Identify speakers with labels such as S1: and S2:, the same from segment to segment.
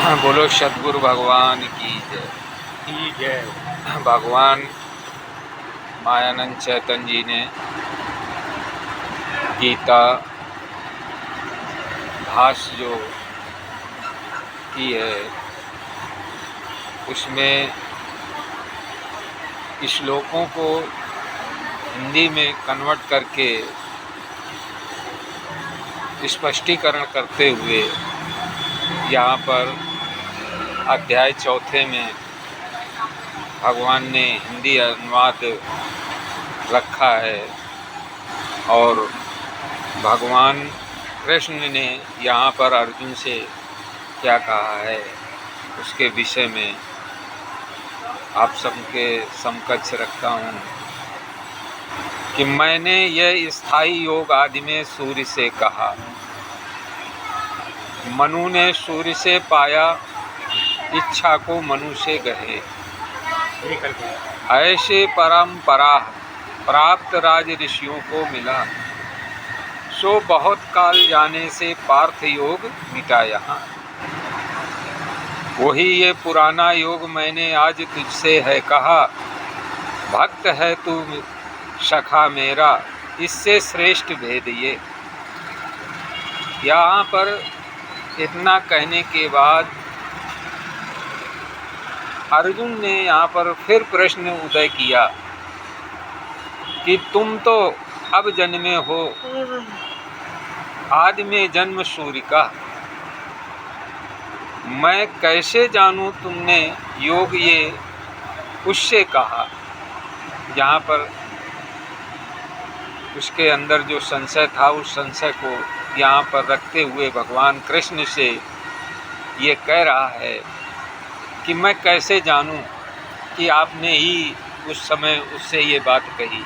S1: बोलो सद्गुरु भगवान की जय। भगवान मायानंद चैतन्य जी ने गीता भाष्य जो की है उसमें श्लोकों को हिंदी में कन्वर्ट करके स्पष्टीकरण करते हुए यहाँ पर अध्याय 4 में भगवान ने हिंदी अनुवाद रखा है और भगवान कृष्ण ने यहाँ पर अर्जुन से क्या कहा है उसके विषय में आप सबके समकक्ष रखता हूँ कि मैंने यह स्थायी योग आदि में सूर्य से कहा, मनु ने सूर्य से पाया, इच्छा को मनु से गहे। ऐसे परंपरा प्राप्त राज ऋषियों को मिला, सो बहुत काल जाने से पार्थ योग मिटा यहाँ। वही ये पुराना योग मैंने आज तुझसे है कहा, भक्त है तू सखा मेरा, इससे श्रेष्ठ भेद ये। यहाँ पर इतना कहने के बाद अर्जुन ने यहाँ पर फिर प्रश्न उदय किया कि तुम तो अब जन्मे हो, आदि में जन्म सूर्य का, मैं कैसे जानूं तुमने योग ये उससे कहा। यहाँ पर उसके अंदर जो संशय था उस संशय को यहाँ पर रखते हुए भगवान कृष्ण से ये कह रहा है कि मैं कैसे जानूं कि आपने ही उस समय उससे ये बात कही।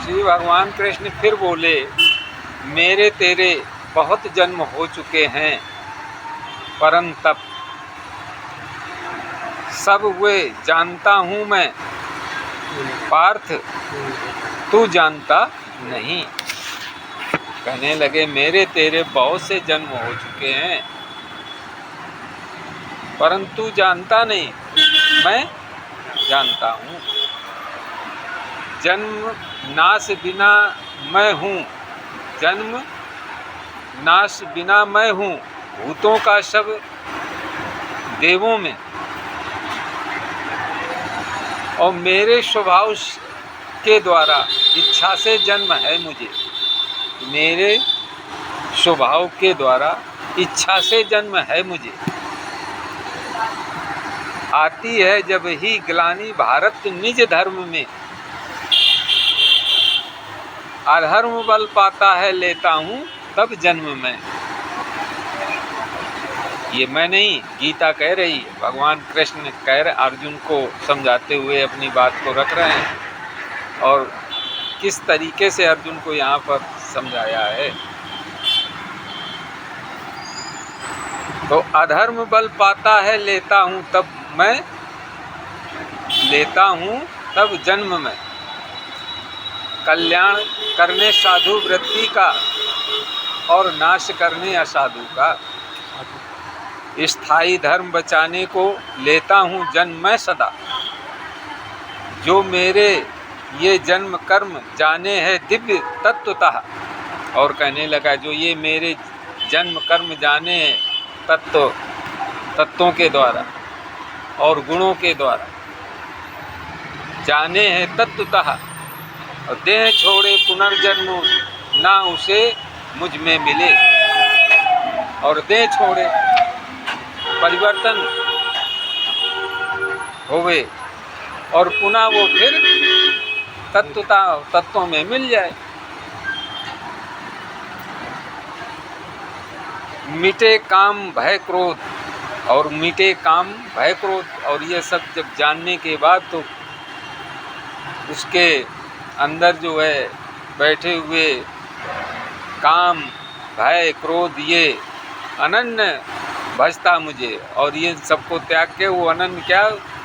S1: श्री भगवान कृष्ण फिर बोले, मेरे तेरे बहुत जन्म हो चुके हैं, परंतप सब वे जानता हूँ मैं, पार्थ तू जानता नहीं। कहने लगे मेरे तेरे बहुत से जन्म हो चुके हैं परंतु जानता नहीं, मैं जानता हूँ। जन्म नाश बिना मैं हूँ, जन्म नाश बिना मैं हूँ, भूतों का सब देवों में, और मेरे स्वभाव के द्वारा इच्छा से जन्म है मुझे। मेरे स्वभाव के द्वारा इच्छा से जन्म है मुझे। आती है जब ही ग्लानि भारत निज धर्म में, अधर्म बल पाता है लेता हूँ तब जन्म में। ये मैं नहीं, गीता कह रही है, भगवान कृष्ण कह रहे, अर्जुन को समझाते हुए अपनी बात को रख रहे हैं और किस तरीके से अर्जुन को यहाँ पर समझाया है। तो अधर्म बल पाता है लेता हूँ तब मैं, लेता हूँ तब जन्म में। कल्याण करने साधु वृत्ति का और नाश करने असाधु का, स्थायी धर्म बचाने को लेता हूँ जन्म मैं सदा। जो मेरे ये जन्म कर्म जाने हैं दिव्य तत्वतः, और कहने लगा जो ये मेरे जन्म कर्म जाने हैं तत्वों के द्वारा और गुणों के द्वारा जाने हैं तत्वतः, और देह छोड़े पुनर्जन्म ना उसे मुझ में मिले। और देह छोड़े परिवर्तन होवे और पुनः वो फिर तत्वों में मिल जाए। मिटे काम भय क्रोध, और मिटे काम भय क्रोध, और ये सब जब जानने के बाद तो उसके अंदर जो है बैठे हुए काम भय क्रोध ये अनन्य भजता मुझे, और ये सबको त्याग के वो अनन्य क्या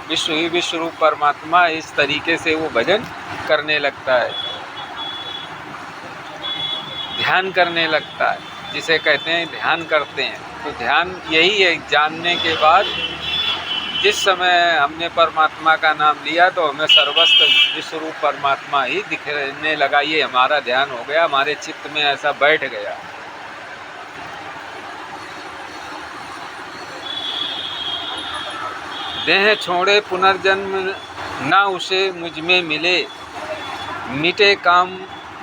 S1: विश्व ही विश्व रूप परमात्मा, इस तरीके से वो भजन करने लगता है, ध्यान करने लगता है। जिसे कहते हैं ध्यान करते हैं। तो ध्यान यही है, जानने के बाद जिस समय हमने परमात्मा का नाम लिया तो हमें सर्वस्व विश्वरूप परमात्मा ही दिखने लगा। ये हमारा ध्यान हो गया, हमारे चित्त में ऐसा बैठ गया। देह छोड़े पुनर्जन्म ना उसे मुझ में मिले, मिटे काम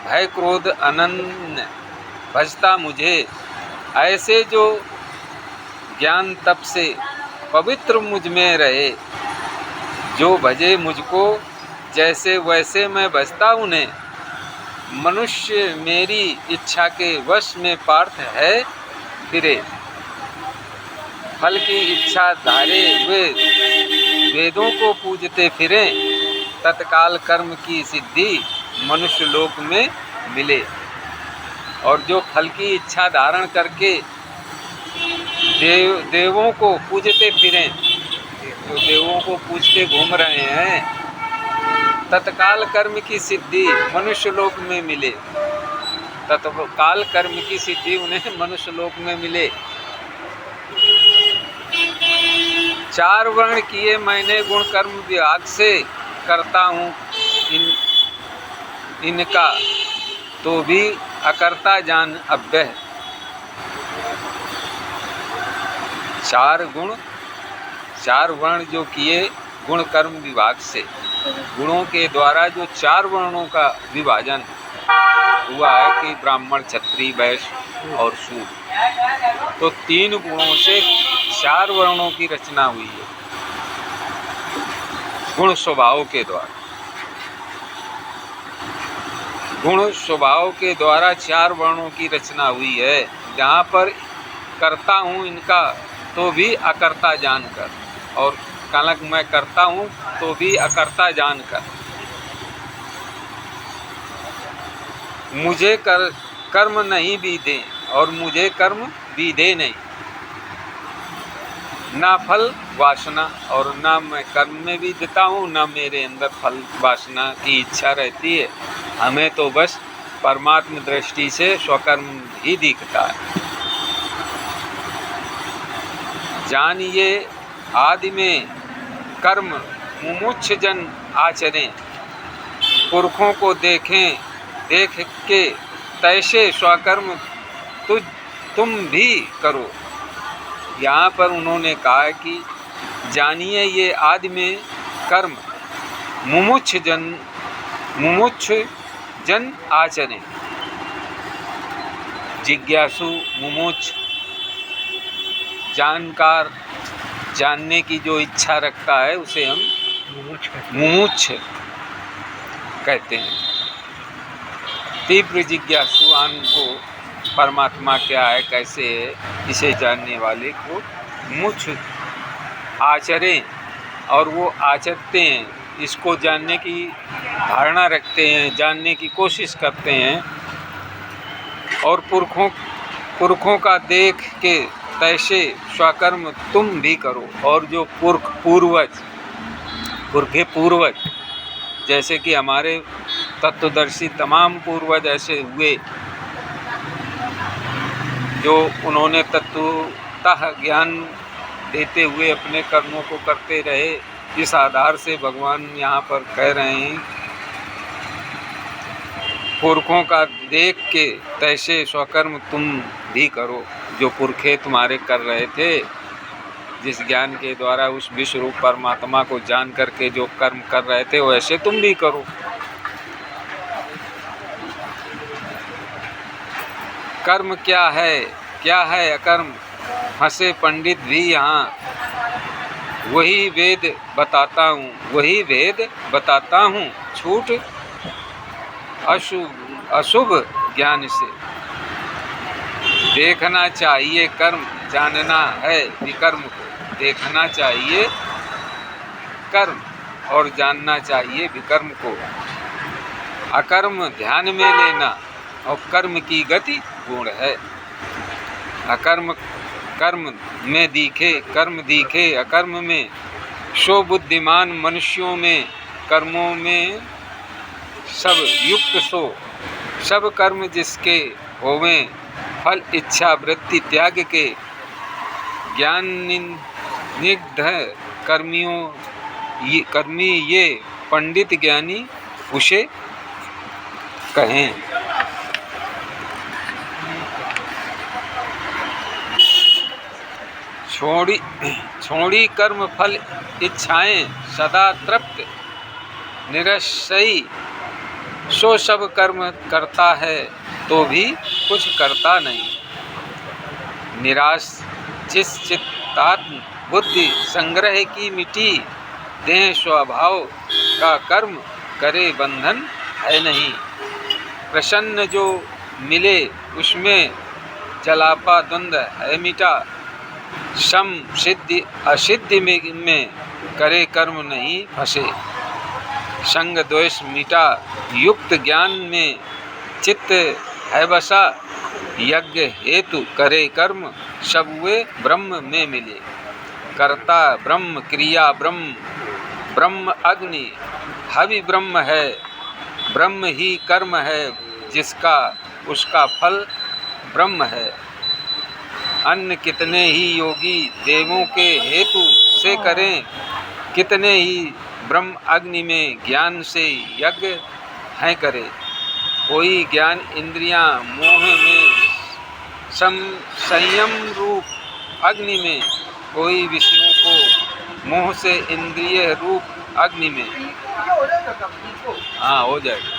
S1: भय क्रोध अनन्य भजता मुझे। ऐसे जो ज्ञान तप से पवित्र मुझ में रहे, जो भजे मुझको जैसे वैसे मैं भजता उन्हें। मनुष्य मेरी इच्छा के वश में पार्थ है फिरे, फल की इच्छा धारे हुए वेदों को पूजते फिरे। तत्काल कर्म की सिद्धि मनुष्य लोक में मिले। और जो फल की इच्छा धारण करके देवों को पूजते फिरें, जो देवों को पूजते घूम रहे हैं, तत्काल कर्म की सिद्धि मनुष्य लोक में मिले। तत्काल कर्म की सिद्धि उन्हें मनुष्य लोक में मिले। 4 वर्ण किए मैंने गुण कर्म विभाग से, करता हूँ इनका तो भी अकर्ता जान अव्यय। 4 वर्ण जो किए गुण कर्म विभाग से, गुणों के द्वारा जो 4 वर्णों का विभाजन हुआ है कि ब्राह्मण क्षत्रिय वैश्य और शूद्र, तो 3 गुणों से 4 वर्णों की रचना हुई है गुण स्वभाव के द्वारा। गुण स्वभाव के द्वारा 4 वर्णों की रचना हुई है। जहाँ पर करता हूँ इनका तो भी अकर्ता जानकर, और कालक मैं करता हूँ तो भी अकर्ता जानकर। मुझे कर्म नहीं बीते और मुझे कर्म बीते नहीं। ना फल वासना, और ना मैं कर्म में भी देता हूँ, ना मेरे अंदर फल वासना की इच्छा रहती है। हमें तो बस परमात्म दृष्टि से स्वकर्म ही दिखता है। जानिए आदि में कर्म मुमुक्ष जन आचरें, पुरखों को देखें देख के तैसे स्वकर्म तुम भी करो। यहाँ पर उन्होंने कहा कि जानिए ये आदि में कर्म मुमुक्ष जन आचरें। जिज्ञासु, मुमुक्ष, जानकार, जानने की जो इच्छा रखता है उसे हम मुमुक्ष कहते हैं। तीव्र जिज्ञासुआन को परमात्मा क्या है, कैसे है, इसे जानने वाले को मुमुक्ष आचरें, और वो आचरते हैं, इसको जानने की धारणा रखते हैं, जानने की कोशिश करते हैं। और पुरखों का देख के तैसे स्वकर्म तुम भी करो। और जो पूर्वज जैसे कि हमारे तत्वदर्शी तमाम पूर्वज ऐसे हुए जो उन्होंने तत्वतः ज्ञान देते हुए अपने कर्मों को करते रहे। इस आधार से भगवान यहाँ पर कह रहे हैं, पुरखों का देख के तैसे स्वकर्म तुम भी करो। जो पुरखे तुम्हारे कर रहे थे, जिस ज्ञान के द्वारा उस विश्वरूप परमात्मा को जान करके जो कर्म कर रहे थे, वैसे तुम भी करो। कर्म क्या है अकर्म, हंसे पंडित भी यहाँ। वही वेद बताता हूँ छूट अशुभ ज्ञान से। देखना चाहिए कर्म, जानना है विकर्म को। देखना चाहिए कर्म और जानना चाहिए विकर्म को। अकर्म ध्यान में लेना और कर्म की गति गुण है। अकर्म कर्म में कर्म दिखे अकर्म में। सो बुद्धिमान मनुष्यों में कर्मों में सब युक्त सो। सब कर्म जिसके होवें फल इच्छा वृत्ति त्याग के ज्ञानिनिग्ध कर्मी ये पंडित ज्ञानी उसे कहें। छोड़ी कर्म फल इच्छाएं सदा तृप्त निरसई, सो सब कर्म करता है तो भी कुछ करता नहीं। निराश चित्तात्म बुद्धि संग्रह की मिटी, देह स्वभाव का कर्म करे बंधन है नहीं। प्रसन्न जो मिले उसमें जलापा द्वंद्व है मिटा, सम सिद्धि असिद्धि में करे कर्म नहीं फंसे। संग द्वेष मिटा युक्त ज्ञान में चित्त है बसा, यज्ञ हेतु करे कर्म सब वे ब्रह्म में मिले। कर्ता ब्रह्म क्रिया ब्रह्म, ब्रह्म अग्नि हवि ब्रह्म है, ब्रह्म ही कर्म है जिसका उसका फल ब्रह्म है। अन्य कितने ही योगी देवों के हेतु से करें, कितने ही ब्रह्म अग्नि में ज्ञान से यज्ञ हैं करे। कोई ज्ञान इंद्रियां मोह में संयम रूप अग्नि में, कोई विषयों को मोह से इंद्रिय रूप अग्नि में। हाँ हो जाएगा।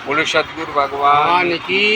S1: बोले सद्गुरु भगवान की।